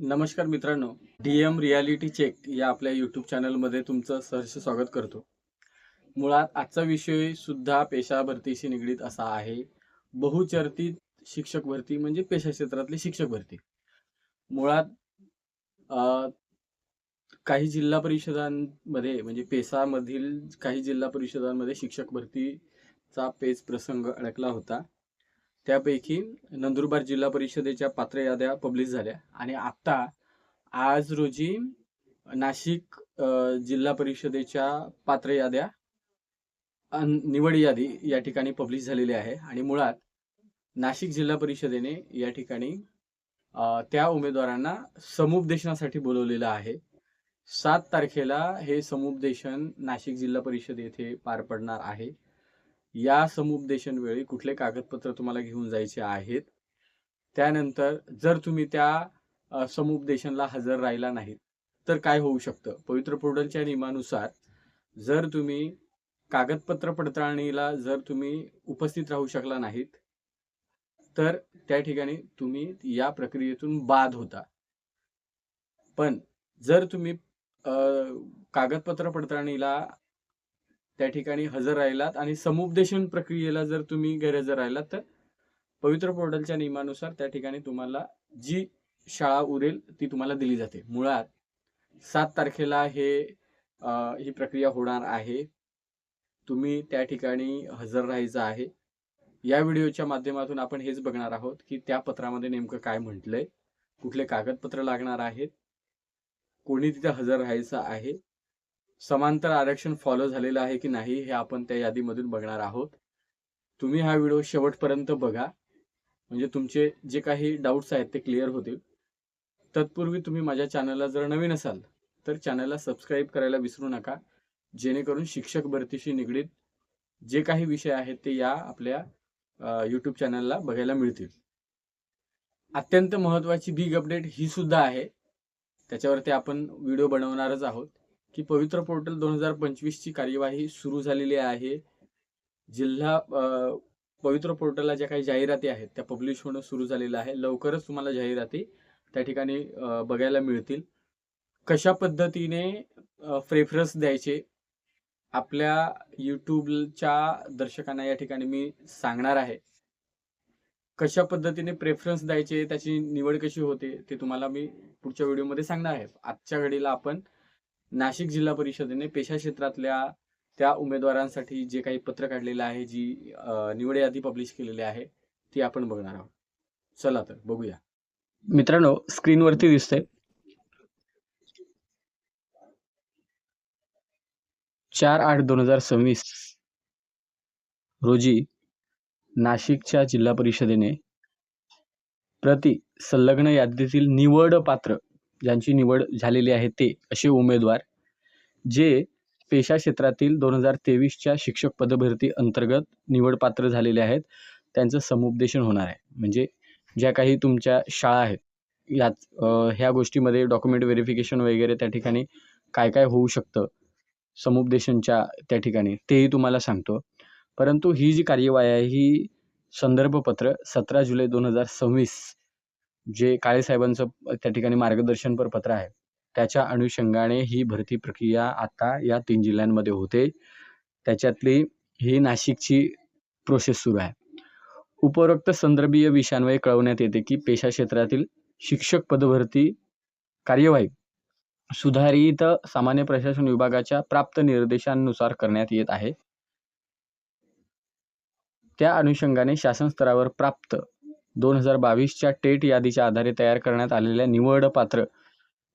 नमस्कार मित्रांनो, DM reality check या आपल्या यूट्यूब चॅनलमध्ये तुमचं सहर्ष स्वागत करतो. मुळात आजचा विषय सुद्धा पेशा भरतीशी निगडीत असा आहे. बहुचर्चित शिक्षक भरती म्हणजे पेशा क्षेत्रातली शिक्षक भरती. मुळात अ, काही जिल्हा परिषदांमध्ये म्हणजे पेसामधील काही जिल्हा परिषदांमध्ये शिक्षक भरतीचा पेच प्रसंग अडकला होता. त्यापैकी नंदुरबार जिल्हा परिषदेच्या पात्र याद्या पब्लिश झाल्या आणि आता आज रोजी नाशिक जिल्हा परिषदेच्या पात्र याद्या निवड यादी या ठिकाणी पब्लिश झालेली आहे आणि मुळात नाशिक जिल्हा परिषदेने या ठिकाणी त्या उमेदवारांना समुपदेशनासाठी बोलवलेलं आहे. 7 तारखेला हे समुपदेशन नाशिक जिल्हा परिषद येथे पार पडणार आहे. या समुपदेशन वेळी कुठले कागदपत्र तुम्हाला घेऊन जायचे आहेत. त्यानंतर जर तुम्ही त्या समुपदेशनला हजर राहिला नाहीत तर काय होऊ शकतं. पवित्र पोर्टलच्या नियमानुसार जर तुम्ही कागदपत्र पडताळणीला जर तुम्ही उपस्थित राहू शकला नाहीत तर त्या ठिकाणी तुम्ही या प्रक्रियेतून बाद होता. पण जर तुम्ही कागदपत्र पडताळणीला त्या ठिकाणी हजर राहिलात आणि समुपदेशन प्रक्रियेला जर तुम्ही गैरहजर राहिलात तर पवित्र पोर्टलच्या नियमानुसार त्या ठिकाणी तुम्हाला जी शाळा उरेल ती तुम्हाला दिली जाते. मुळात 7 तारखेला ही प्रक्रिया होणार आहे. तुम्ही त्या ठिकाणी हजर राहायचं आहे. या व्हिडिओच्या माध्यमातून आपण हेच बघणार आहोत की त्या पत्रामध्ये नेमकं काय म्हटलंय, कुठले कागदपत्र लागणार आहेत, कोणी तिथे हजर राहायचं आहे, समांतर आरक्षण फॉलो झालेलं आहे की नाही हे आपण त्या यादीमधून बघणार आहोत. तुम्ही हा व्हिडिओ शेवटपर्यंत बघा म्हणजे तुमचे जे काही डाऊट्स आहेत ते क्लिअर होतील. तत्पूर्वी तुम्ही माझ्या चॅनलला जर नवीन असाल तर चॅनलला सबस्क्राईब करायला विसरू नका, जेणेकरून शिक्षक भरतीशी निगडीत जे काही विषय आहेत ते या आपल्या यूट्यूब चॅनलला बघायला मिळतील. अत्यंत महत्त्वाची बिग अपडेट ही सुद्धा आहे, त्याच्यावरती आपण व्हिडिओ बनवणारच आहोत की पवित्र पोर्टल 2025 ची कार्यवाही सुरू झालेली आहे. पवित्र पोर्टलला ज्या काही जाहिराती आहेत त्या पब्लिश होणं सुरू झालेलं आहे. लवकरच तुम्हाला जाहिराती त्या ठिकाणी बघायला मिळतील. कशा पद्धतीने प्रेफरन्स द्यायचे आपल्या यूट्यूबच्या दर्शकांना या ठिकाणी मी सांगणार आहे. कशा पद्धतीने प्रेफरन्स द्यायचे, त्याची निवड कशी होते ते तुम्हाला मी पुढच्या व्हिडिओमध्ये सांगणार आहे. आजच्या घडीला आपण नाशिक जिल्हा परिषदेने पेशा क्षेत्रातल्या त्या उमेदवारांसाठी जे काही पत्र काढलेलं आहे, जी निवड यादी पब्लिश केलेली आहे ती आपण बघणार आहोत. चला तर बघूया. मित्रांनो, स्क्रीनवरती दिसतंय 4/8/2026 रोजी नाशिकच्या जिल्हा परिषदेने प्रति संलग्न यादीतील निवड पात्र ज्यांची निवड झालेली आहे ते असे उमेदवार जे पेशा क्षेत्रातील 2023च्या शिक्षक पदभरती अंतर्गत निवड पात्र झालेले आहेत त्यांचं समुपदेशन होणार आहे. म्हणजे ज्या काही तुमच्या शाळा आहेत यात ह्या गोष्टीमध्ये डॉक्युमेंट व्हेरिफिकेशन वगैरे त्या ठिकाणी काय काय होऊ शकतं समुपदेशनच्या त्या ठिकाणी तेही तुम्हाला सांगतो. परंतु ही जी कार्यवाही आहे ही संदर्भपत्र 17 जुलै 2026 जे काळे साहेबांचं त्या ठिकाणी मार्गदर्शनपर पत्र आहे त्याच्या अनुषंगाने ही भरती प्रक्रिया आता या 3 जिल्ह्यांमध्ये होते. त्याच्यातली ही नाशिकची प्रोसेस सुरू आहे. उपरोक्त संदर्भीय विषयान्वये कळवण्यात येते की पेशा क्षेत्रातील शिक्षक पदभरती कार्यवाही सुधारित सामान्य प्रशासन विभागाच्या प्राप्त निर्देशांनुसार करण्यात येत आहे. त्या अनुषंगाने शासन स्तरावर प्राप्त 2022च्या टेट यादीच्या आधारे तयार करण्यात आलेल्या निवडपात्र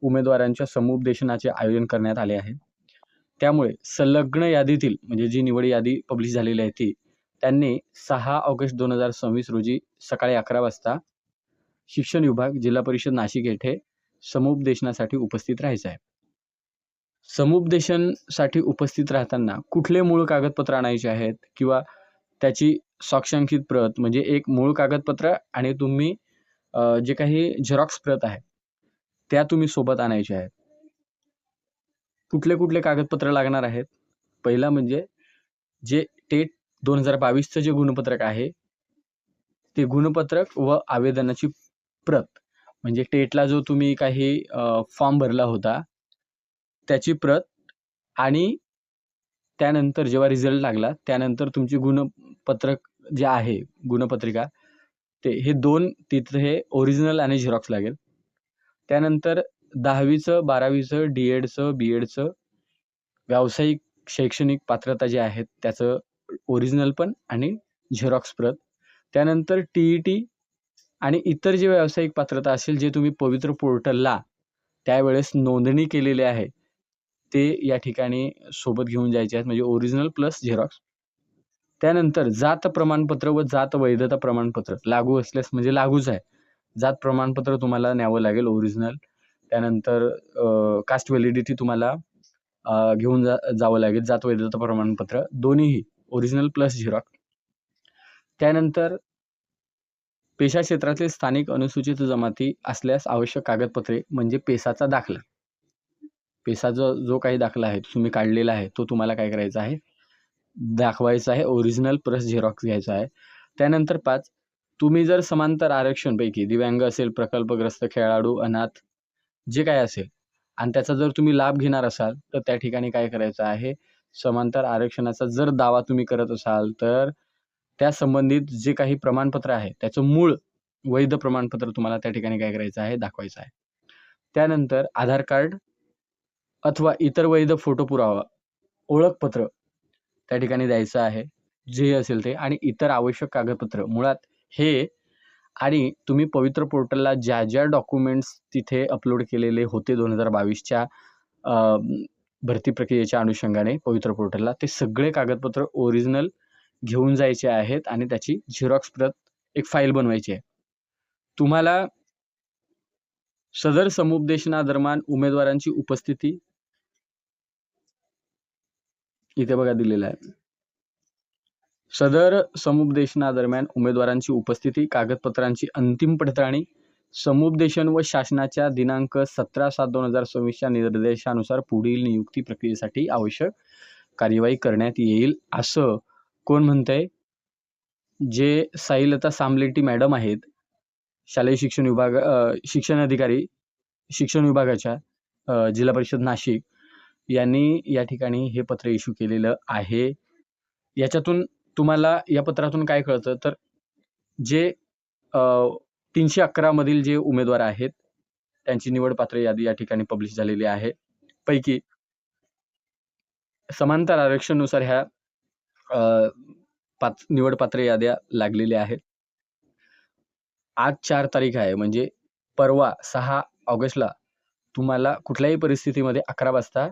उमेदवारांच्या समुपदेशनाचे आयोजन करण्यात आले आहे. त्यामुळे संलग्न यादीतील म्हणजे जी निवड यादी पब्लिश झालेली आहे ती त्यांनी 6 ऑगस्ट 2026 रोजी सकाळी 11 वाजता शिक्षण विभाग जिल्हा परिषद नाशिक येथे समुपदेशनासाठी उपस्थित राहायचं आहे. समुपदेशनसाठी उपस्थित राहताना कुठले मूळ कागदपत्र आणायचे आहेत किंवा त्याची स्वाक्षांकित प्रत म्हणजे एक मूळ कागदपत्र आणि तुम्ही जे काही झेरॉक्स प्रत आहे त्या तुम्ही सोबत आणायच्या आहेत. कुठले कुठले कागदपत्र लागणार आहेत. पहिला म्हणजे जे टेट 2022चं जे गुणपत्रक आहे ते गुणपत्रक व आवेदनाची प्रत म्हणजे टेटला जो तुम्ही काही फॉर्म भरला होता त्याची प्रत, आणि त्यानंतर जेव्हा रिझल्ट लागला त्यानंतर तुमची गुणपत्रक जे आहे, गुणपत्रिका, हे 2 तिथे ओरिजिनल आणि झेरॉक्स लागेल. त्यानंतर 10वीचं, 12वीचं, डी-एडचं, बी-एडचं व्यावसायिक शैक्षणिक पात्रता जे आहेत त्याचं ओरिजिनल पण आणि झेरॉक्स प्रत. त्यानंतर टी-ई-टी आणि इतर जे व्यावसायिक पात्रता असेल जे तुम्ही पवित्र पोर्टलला त्यावेळेस नोंदणी केलेली आहे, ते या ठिकाणी सोबत घेऊन जायचे आहेत, म्हणजे ओरिजिनल प्लस झेरॉक्स. त्यानंतर जात प्रमाणपत्र व जात वैधता प्रमाणपत्र लागू असल्यास, म्हणजे लागूच आहे. जात प्रमाणपत्र तुम्हाला न्यावं लागेल ओरिजिनल. त्यानंतर कास्ट व्हॅलिडिटी तुम्हाला घेऊन जावं लागेल, जात वैधता प्रमाणपत्र दोन्हीही ओरिजिनल प्लस झेरॉक्स. त्यानंतर पेशा क्षेत्रातील स्थानिक अनुसूचित जमाती असल्यास आवश्यक कागदपत्रे म्हणजे पेसाचा दाखला. पेसाचा जो काही दाखला आहे तुम्ही काढलेला आहे तो तुम्हाला काय करायचा आहे, दाखवायचा आहे, ओरिजिनल प्लस झेरॉक्स घ्यायचा आहे. त्यानंतर 5, तुम्ही जर समांतर आरक्षणपैकी दिव्यांग असेल, प्रकल्पग्रस्त, खेळाडू, अनाथ जे काय असेल आणि त्याचा जर तुम्ही लाभ घेणार असाल तर त्या ठिकाणी काय करायचं आहे, समांतर आरक्षणाचा जर दावा तुम्ही करत असाल तर त्या संबंधित जे काही प्रमाणपत्र आहे त्याचं मूळ वैध प्रमाणपत्र तुम्हाला त्या ठिकाणी काय करायचं आहे, दाखवायचं आहे. त्यानंतर आधार कार्ड अथवा इतर वैध फोटो पुरावा, ओळखपत्र त्या ठिकाणी द्यायचं आहे, जे असेल ते, आणि इतर आवश्यक कागदपत्र मुळात हे. आणि तुम्ही पवित्र पोर्टलला ज्या ज्या डॉक्युमेंट्स तिथे अपलोड केलेले होते 2022च्या भरती प्रक्रियेच्या अनुषंगाने पवित्र पोर्टलला, ते सगळे कागदपत्र ओरिजिनल घेऊन जायचे आहेत आणि त्याची झेरॉक्स प्रत एक फाईल बनवायची आहे. तुम्हाला सदर समुपदेशनादरम्यान उमेदवारांची उपस्थिती इथे बघा दिलेला आहे. सदर समुपदेशनादरम्यान उमेदवारांची उपस्थिती, कागदपत्रांची अंतिम पडताळणी, समुपदेशन व शासनाच्या दिनांक 17/7/2026च्या निर्देशानुसार पुढील नियुक्ती प्रक्रियेसाठी आवश्यक कार्यवाही करण्यात येईल, असं कोण म्हणतंय? जे साईलता सामलेटी मॅडम आहेत, शालेय शिक्षण विभाग शिक्षण अधिकारी शिक्षण विभागाच्या जिल्हा परिषद नाशिक, यांनी या ठिकाणी हे पत्र इश्यू केलेलं आहे. याच्यातून तुम्हाला या पत्रातून काय कळतं, तर जे 311 मधील जे उमेदवार आहेत त्यांची निवडपात्र यादी या ठिकाणी पब्लिश झालेली आहे. पैकी समांतर आरक्षणानुसार ह्या 5 निवडपात्र याद्या लागलेल्या आहेत. आज 4 तारीख आहे, म्हणजे परवा 6 ऑगस्टला तुम्हाला कुठल्याही परिस्थितीमध्ये 11 वाजता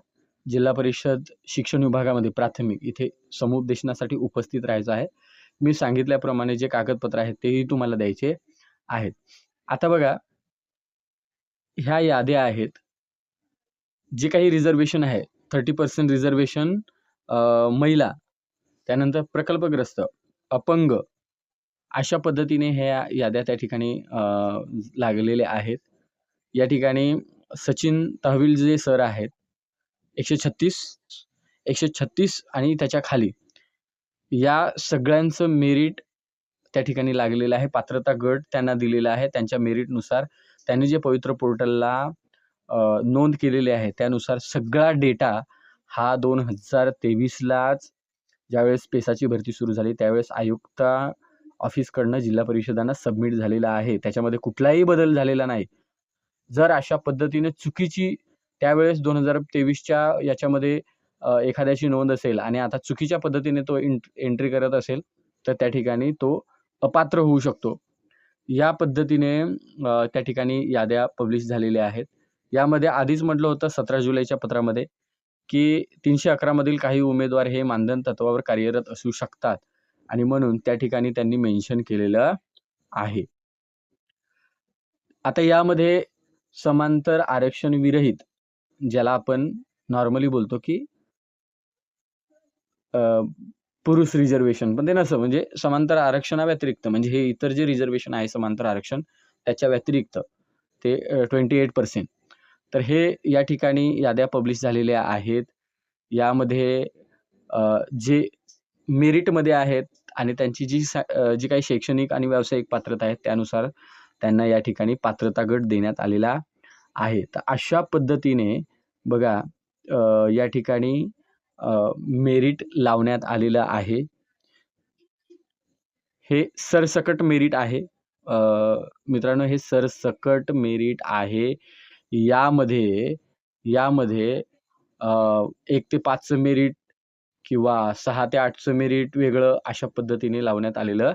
जिल्हा परिषद शिक्षण विभागामध्ये प्राथमिक इथे समुपदेशनासाठी उपस्थित राहायचं आहे. मी सांगितल्याप्रमाणे जे कागदपत्र आहेत तेही तुम्हाला द्यायचे आहेत. आता बघा, ह्या याद्या आहेत, जे काही रिझर्वेशन आहे 30% रिझर्वेशन महिला, त्यानंतर प्रकल्पग्रस्त, अपंग, अशा पद्धतीने ह्या याद्या त्या ठिकाणी लागलेल्या आहेत. या ठिकाणी सचिन तहवील जे सर आहेत, 136 आणि त्याच्या खाली या सगळ्यांचं मेरिट त्या ठिकाणी लागलेलं आहे. पात्रता गट त्यांना दिलेला आहे. त्यांच्या मेरिटनुसार त्यांनी जे पवित्र पोर्टलला नोंद केलेली आहे त्यानुसार सगळा डेटा हा 2023लाच ज्यावेळेस पेसाची भरती सुरू झाली त्यावेळेस आयुक्त ऑफिसकडनं जिल्हा परिषदांना सबमिट झालेला आहे. त्याच्यामध्ये कुठलाही बदल झालेला नाही. जर अशा पद्धतीने चुकीची त्यावेळेस 2023च्या याच्यामध्ये एखाद्याची नोंद असेल आणि आता चुकीच्या पद्धतीने तो एंट्री करत असेल तर त्या ठिकाणी तो अपात्र होऊ शकतो. या पद्धतीने त्या ठिकाणी याद्या पब्लिश झालेल्या आहेत. यामध्ये आधीच म्हटलं होतं 17 जुलैच्या पत्रामध्ये की 311 मधील काही उमेदवार हे मानधन तत्वावर कार्यरत असू शकतात आणि म्हणून त्या ठिकाणी त्यांनी मेन्शन केलेलं आहे. आता यामध्ये समांतर आरक्षण विरहित, ज्याला आपण नॉर्मली बोलतो की पुरुष रिझर्वेशन, पण ते नसं, म्हणजे समांतर आरक्षणाव्यतिरिक्त, म्हणजे हे इतर जे रिझर्वेशन आहे समांतर आरक्षण त्याच्या व्यतिरिक्त ते 28%. तर हे या ठिकाणी याद्या पब्लिश झालेल्या आहेत. यामध्ये जे मेरिटमध्ये आहेत आणि त्यांची जी काही शैक्षणिक आणि व्यावसायिक पात्रता आहेत त्यानुसार त्यांना या ठिकाणी पात्रता गट देण्यात आलेला आहे. तर अशा पद्धतीने बघा या ठिकाणी मेरिट लावण्यात आलेलं आहे. हे सरसकट मेरिट आहे. मित्रांनो, हे सरसकट मेरिट आहे. यामध्ये 1 ते 5चं मेरिट किंवा 6 ते 8चं मेरिट वेगळं अशा पद्धतीने लावण्यात आलेलं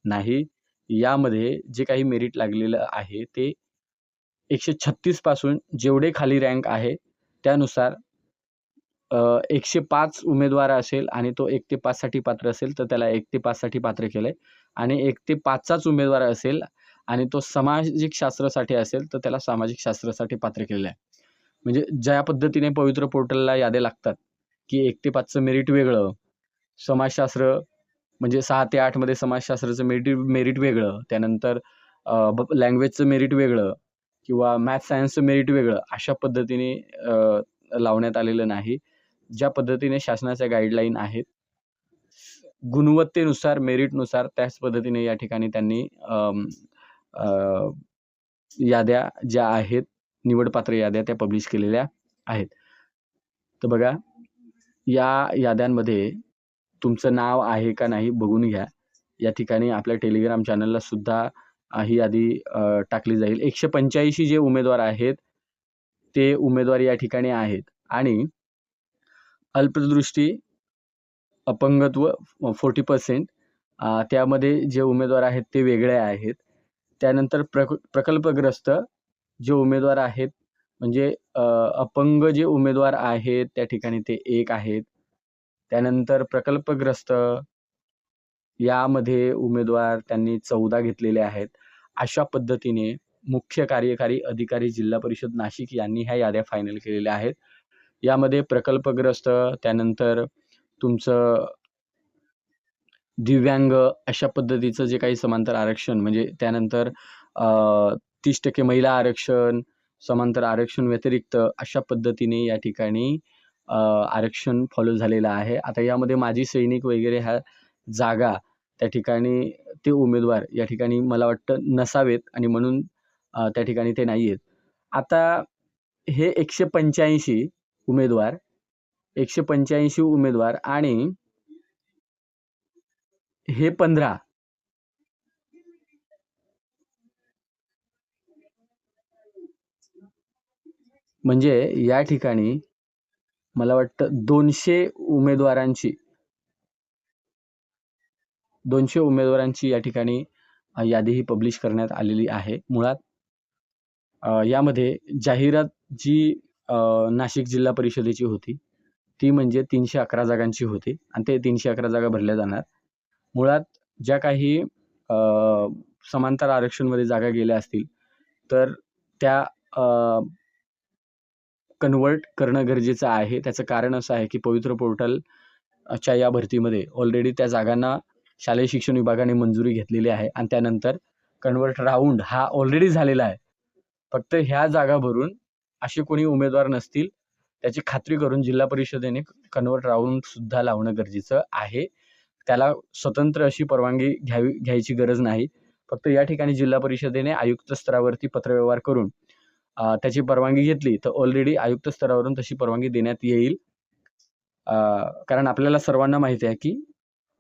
नाही. यामध्ये जे काही मेरिट लागलेलं आहे ते 136 पासून जेवढे खाली रँक आहे त्यानुसार 105 उमेदवार असेल आणि तो 1 ते 5 साठी पात्र असेल तर त्याला 1 ते 5 साठी पात्र केलंय आणि 1 ते 5चाच उमेदवार असेल आणि तो सामाजिक शास्त्रासाठी असेल तर त्याला सामाजिक शास्त्रासाठी पात्र केलेलं आहे. म्हणजे ज्या पद्धतीने पवित्र पोर्टलला याद्या लागतात की 1 ते 5चं मेरिट वेगळं, समाजशास्त्र म्हणजे 6 ते 8 मध्ये समाजशास्त्राचं मेरिट वेगळं, त्यानंतर लँग्वेजचं मेरिट वेगळं किंवा मॅथ्स सायन्सचं मेरिट वेगळं अशा पद्धतीने लावण्यात आलेलं नाही. ज्या पद्धतीने शासनाच्या गाईडलाईन आहेत, गुणवत्तेनुसार, मेरिटनुसार त्याच पद्धतीने या ठिकाणी त्यांनी याद्या ज्या आहेत, निवडपात्र याद्या त्या पब्लिश केलेल्या आहेत. तर बघा, या याद्यांमध्ये तुमचं नाव आहे का नाही बघून घ्या. या ठिकाणी आपल्या टेलिग्राम चॅनलला सुद्धा ही यादी टाकली जाईल. 185 जे उमेदवार आहेत, ते उमेदवार या ठिकाणी आहेत आणि अल्पदृष्टी, अपंगत्व 40% त्यामध्ये जे उमेदवार आहेत ते वेगळे आहेत. त्यानंतर प्रकल्पग्रस्त जे उमेदवार आहेत म्हणजे अपंग जे उमेदवार आहेत त्या ठिकाणी ते 1 आहेत. त्यानंतर प्रकल्पग्रस्त यामध्ये उमेदवार त्यांनी 14 घेतलेले आहेत. अशा पद्धतीने मुख्य कार्यकारी अधिकारी जिल्हा परिषद नाशिक यांनी ह्या याद्या फायनल केलेल्या आहेत. यामध्ये प्रकल्पग्रस्त, त्यानंतर तुमचं दिव्यांग अशा पद्धतीचं जे काही समांतर आरक्षण म्हणजे त्यानंतर 30% महिला आरक्षण, समांतर आरक्षण व्यतिरिक्त अशा पद्धतीने या ठिकाणी आरक्षण फॉलो झालेलं आहे. आता यामध्ये माजी सैनिक वगैरे ह्या जागा त्या ठिकाणी ते उमेदवार या ठिकाणी मला वाटतं नसावेत आणि म्हणून त्या ठिकाणी ते नाही आहेत. आता हे 185 उमेदवार 185 उमेदवार आणि हे 15 म्हणजे या ठिकाणी मला वाटतं 200 उमेदवारांची या ठिकाणी यादी ही पब्लिश करण्यात आलेली आहे. मुळात यामध्ये जाहिरात जी नाशिक जिल्हा परिषदेची होती ती म्हणजे 311 जागांची होती आणि ते 311 जागा भरल्या जाणार. मुळात ज्या काही समांतर आरक्षणमध्ये जागा गेल्या असतील तर त्या कन्व्हर्ट करणं गरजेचं आहे. त्याचं कारण असं आहे की पवित्र पोर्टलच्या या भरतीमध्ये ऑलरेडी त्या जागांना शालेय शिक्षण विभागाने मंजुरी घेतलेली आहे आणि त्यानंतर कन्व्हर्ट राऊंड हा ऑलरेडी झालेला आहे. फक्त ह्या जागा भरून असे कोणी उमेदवार नसतील त्याची खात्री करून जिल्हा परिषदेने कन्व्हर्ट राऊंड सुद्धा लावणं गरजेचं आहे. त्याला स्वतंत्र अशी परवानगी घ्यायची गरज नाही. फक्त या ठिकाणी जिल्हा परिषदेने आयुक्त स्तरावरती पत्रव्यवहार करून त्याची परवानगी घेतली तर ऑलरेडी आयुक्त स्तरावरून तशी परवानगी देण्यात येईल. कारण आपल्याला सर्वांना माहिती आहे की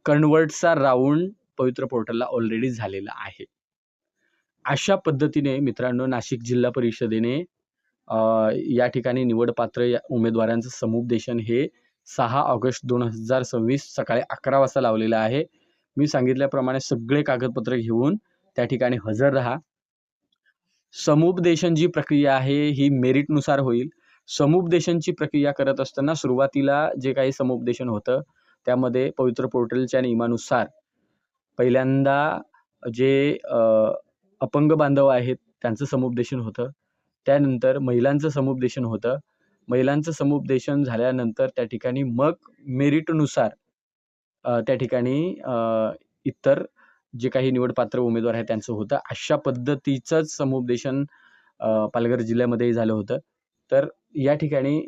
कन्व्हर्टचा राऊंड पवित्र पोर्टलला ऑलरेडी झालेला आहे. अशा पद्धतीने मित्रांनो नाशिक जिल्हा परिषदेने या ठिकाणी निवडपात्र उमेदवारांचं समुपदेशन हे 6 ऑगस्ट 2026 सकाळी 11 वाजता लावलेलं आहे. मी सांगितल्याप्रमाणे सगळे कागदपत्र घेऊन त्या ठिकाणी हजर राहा. समुपदेशन जी प्रक्रिया आहे ही मेरिटनुसार होईल. समुपदेशनची प्रक्रिया करत असताना सुरुवातीला जे काही समुपदेशन होतं त्यामध्ये पवित्र पोर्टलच्या नियमानुसार पहिल्यांदा जे अपंग बांधव आहेत त्यांचं समुपदेशन होतं. त्यानंतर महिलांचं समुपदेशन होतं. महिलांचं समुपदेशन झाल्यानंतर त्या ठिकाणी मग मेरिटनुसार त्या ठिकाणी इतर जे काही निवडपात्र उमेदवार आहेत त्यांचं होतं. अशा पद्धतीचंच समुपदेशन पालघर जिल्ह्यामध्येही झालं होतं. तर या ठिकाणी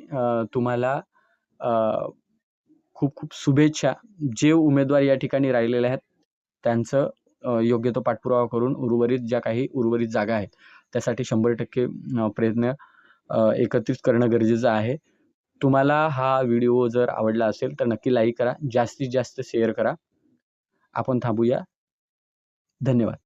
तुम्हाला खूप खूप शुभेच्छा. जे उमेदवार या ठिकाणी राहिलेले आहेत त्यांचं योग्य तो पाठपुरावा करून ज्या काही उर्वरित जागा आहेत त्यासाठी 100% प्रयत्न एकत्रित करणं गरजेचं आहे. तुम्हाला हा व्हिडिओ जर आवडला असेल तर नक्की लाईक करा, जास्तीत जास्त शेअर करा. आपण थांबूया. धन्यवाद.